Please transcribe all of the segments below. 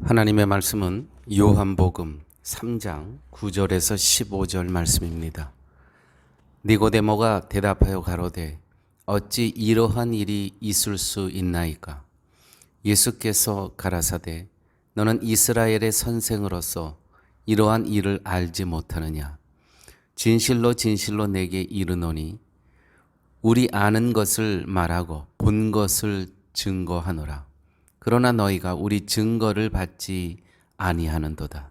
하나님의 말씀은 요한복음 3장 9절에서 15절 말씀입니다. 니고데모가 대답하여 가로되 어찌 이러한 일이 있을 수 있나이까? 예수께서 가라사대 너는 이스라엘의 선생으로서 이러한 일을 알지 못하느냐? 진실로 진실로 내게 이르노니 우리 아는 것을 말하고 본 것을 증거하노라. 그러나 너희가 우리 증거를 받지 아니하는도다.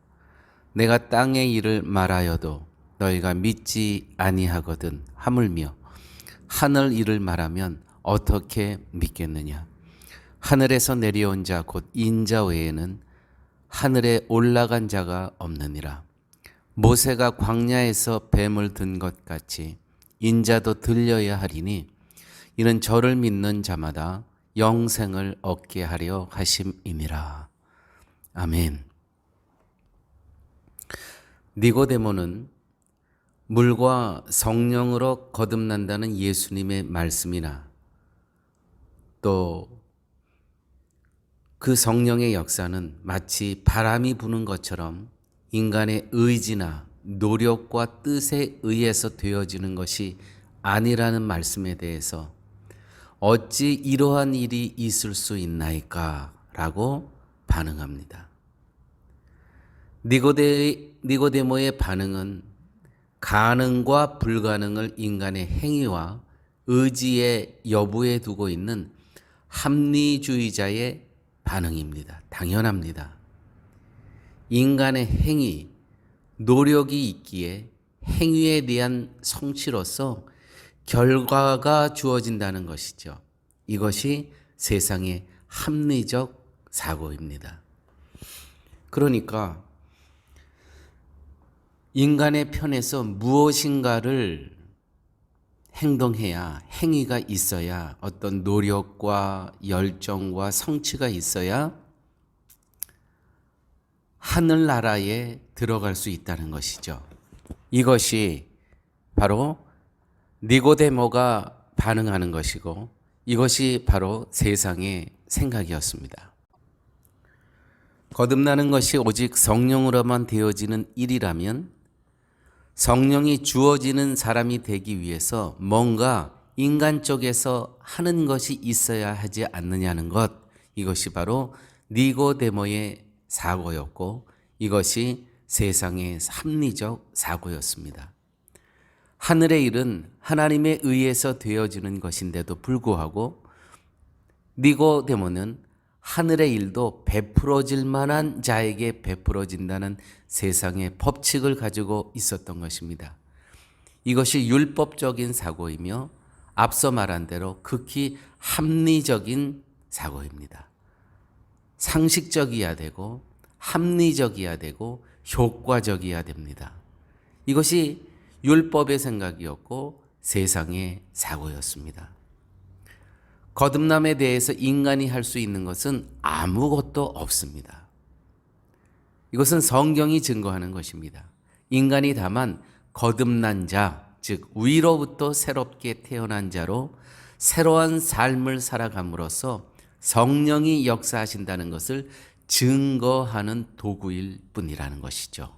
내가 땅의 일을 말하여도 너희가 믿지 아니하거든 하물며 하늘 일을 말하면 어떻게 믿겠느냐? 하늘에서 내려온 자 곧 인자 외에는 하늘에 올라간 자가 없느니라. 모세가 광야에서 뱀을 든 것 같이 인자도 들려야 하리니 이는 저를 믿는 자마다 영생을 얻게 하려 하심이니라. 아멘. 니고데모는 물과 성령으로 거듭난다는 예수님의 말씀이나 또 그 성령의 역사는 마치 바람이 부는 것처럼 인간의 의지나 노력과 뜻에 의해서 되어지는 것이 아니라는 말씀에 대해서 어찌 이러한 일이 있을 수 있나이까? 라고 반응합니다. 니고데모의 반응은 가능과 불가능을 인간의 행위와 의지의 여부에 두고 있는 합리주의자의 반응입니다. 당연합니다. 인간의 행위, 노력이 있기에 행위에 대한 성취로서 결과가 주어진다는 것이죠. 이것이 세상의 합리적 사고입니다. 그러니까 인간의 편에서 무엇인가를 행동해야, 행위가 있어야, 어떤 노력과 열정과 성취가 있어야 하늘나라에 들어갈 수 있다는 것이죠. 이것이 바로 니고데모가 반응하는 것이고 이것이 바로 세상의 생각이었습니다. 거듭나는 것이 오직 성령으로만 되어지는 일이라면 성령이 주어지는 사람이 되기 위해서 뭔가 인간 쪽에서 하는 것이 있어야 하지 않느냐는 것, 이것이 바로 니고데모의 사고였고 이것이 세상의 합리적 사고였습니다. 하늘의 일은 하나님에 의해서 되어지는 것인데도 불구하고 니고데모는 하늘의 일도 베풀어질 만한 자에게 베풀어진다는 세상의 법칙을 가지고 있었던 것입니다. 이것이 율법적인 사고이며 앞서 말한 대로 극히 합리적인 사고입니다. 상식적이어야 되고 합리적이어야 되고 효과적이어야 됩니다. 이것이 율법의 생각이었고 세상의 사고였습니다. 거듭남에 대해서 인간이 할 수 있는 것은 아무것도 없습니다. 이것은 성경이 증거하는 것입니다. 인간이 다만 거듭난 자, 즉 위로부터 새롭게 태어난 자로 새로운 삶을 살아감으로써 성령이 역사하신다는 것을 증거하는 도구일 뿐이라는 것이죠.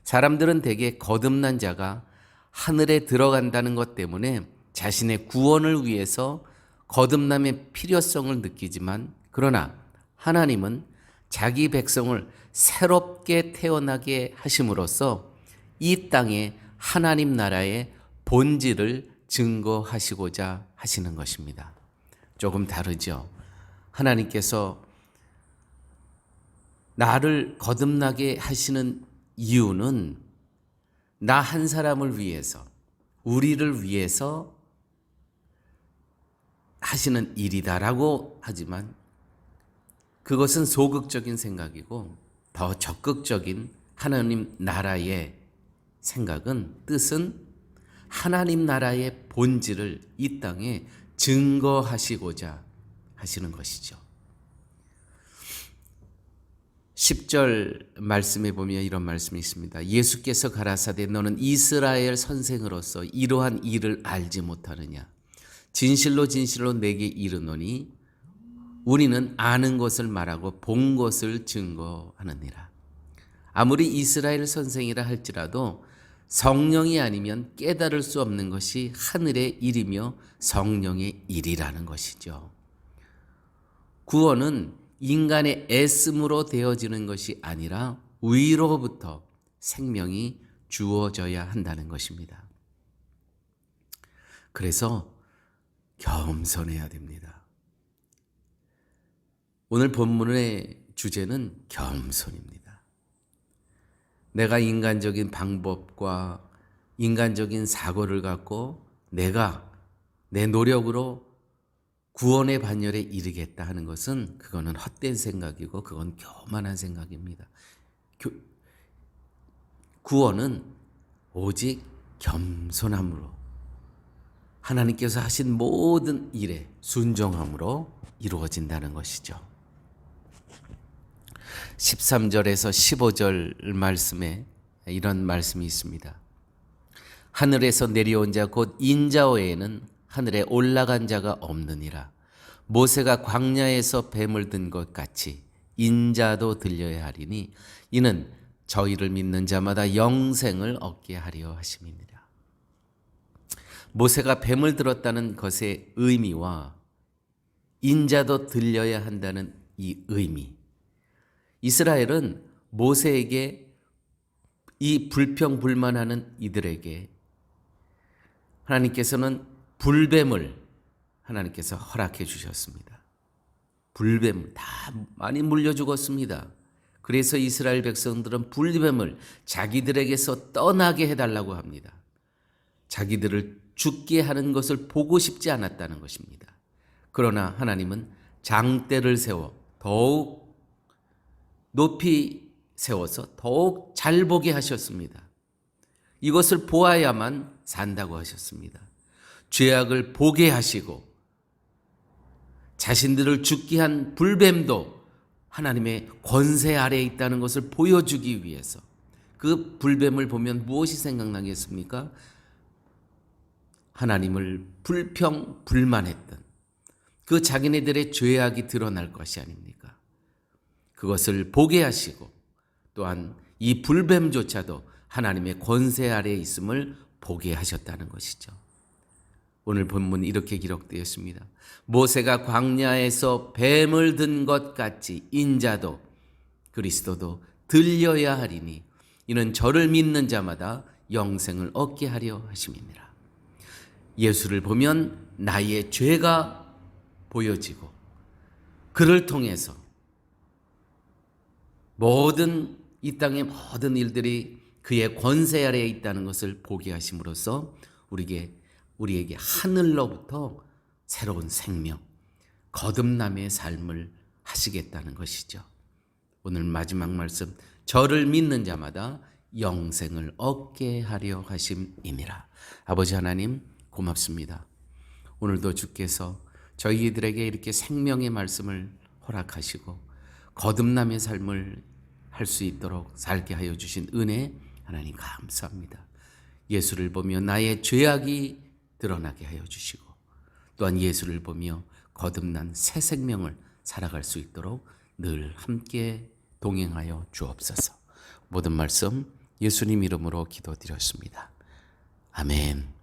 사람들은 대개 거듭난 자가 하늘에 들어간다는 것 때문에 자신의 구원을 위해서 거듭남의 필요성을 느끼지만 그러나 하나님은 자기 백성을 새롭게 태어나게 하심으로써 이 땅에 하나님 나라의 본질을 증거하시고자 하시는 것입니다. 조금 다르죠. 하나님께서 나를 거듭나게 하시는 이유는 나 한 사람을 위해서, 우리를 위해서 하시는 일이다라고 하지만 그것은 소극적인 생각이고 더 적극적인 하나님 나라의 생각은, 뜻은 하나님 나라의 본질을 이 땅에 증거하시고자 하시는 것이죠. 10절 말씀에 보면 이런 말씀이 있습니다. 예수께서 가라사대 너는 이스라엘 선생으로서 이러한 일을 알지 못하느냐? 진실로 진실로 내게 이르노니 우리는 아는 것을 말하고 본 것을 증거하느니라. 아무리 이스라엘 선생이라 할지라도 성령이 아니면 깨달을 수 없는 것이 하늘의 일이며 성령의 일이라는 것이죠. 구원은 인간의 애씀으로 되어지는 것이 아니라 위로부터 생명이 주어져야 한다는 것입니다. 그래서 겸손해야 됩니다. 오늘 본문의 주제는 겸손입니다. 내가 인간적인 방법과 인간적인 사고를 갖고 내가 내 노력으로 구원의 반열에 이르겠다 하는 것은 그거는 헛된 생각이고 그건 교만한 생각입니다. 구원은 오직 겸손함으로 하나님께서 하신 모든 일에 순종함으로 이루어진다는 것이죠. 13절에서 15절 말씀에 이런 말씀이 있습니다. 하늘에서 내려온 자 곧 인자 외에는 하늘에 올라간 자가 없느니라. 모세가 광야에서 뱀을 든 것 같이 인자도 들려야 하리니 이는 저희를 믿는 자마다 영생을 얻게 하려 하심이니라. 모세가 뱀을 들었다는 것의 의미와 인자도 들려야 한다는 이 의미, 이스라엘은 모세에게 이 불평불만하는 이들에게 하나님께서는 불뱀을 하나님께서 허락해 주셨습니다. 불뱀을 다 많이 물려 죽었습니다. 그래서 이스라엘 백성들은 불뱀을 자기들에게서 떠나게 해달라고 합니다. 자기들을 죽게 하는 것을 보고 싶지 않았다는 것입니다. 그러나 하나님은 장대를 세워 더욱 높이 세워서 더욱 잘 보게 하셨습니다. 이것을 보아야만 산다고 하셨습니다. 죄악을 보게 하시고 자신들을 죽게 한 불뱀도 하나님의 권세 아래에 있다는 것을 보여주기 위해서, 그 불뱀을 보면 무엇이 생각나겠습니까? 하나님을 불평불만했던 그 자기네들의 죄악이 드러날 것이 아닙니까? 그것을 보게 하시고 또한 이 불뱀조차도 하나님의 권세 아래에 있음을 보게 하셨다는 것이죠. 오늘 본문 이렇게 기록되었습니다. 모세가 광야에서 뱀을 든 것 같이 인자도 그리스도도 들려야 하리니 이는 저를 믿는 자마다 영생을 얻게 하려 하심이니라. 예수를 보면 나의 죄가 보여지고 그를 통해서 모든 이 땅의 모든 일들이 그의 권세 아래에 있다는 것을 보게 하심으로써 우리에게 하늘로부터 새로운 생명, 거듭남의 삶을 하시겠다는 것이죠. 오늘 마지막 말씀, 저를 믿는 자마다 영생을 얻게 하려 하심이니라. 아버지 하나님 고맙습니다. 오늘도 주께서 저희들에게 이렇게 생명의 말씀을 허락하시고 거듭남의 삶을 할 수 있도록 살게 하여 주신 은혜 하나님 감사합니다. 예수를 보며 나의 죄악이 드러나게 하여 주시고 또한 예수를 보며 거듭난 새 생명을 살아갈 수 있도록 늘 함께 동행하여 주옵소서. 모든 말씀 예수님 이름으로 기도드렸습니다. 아멘.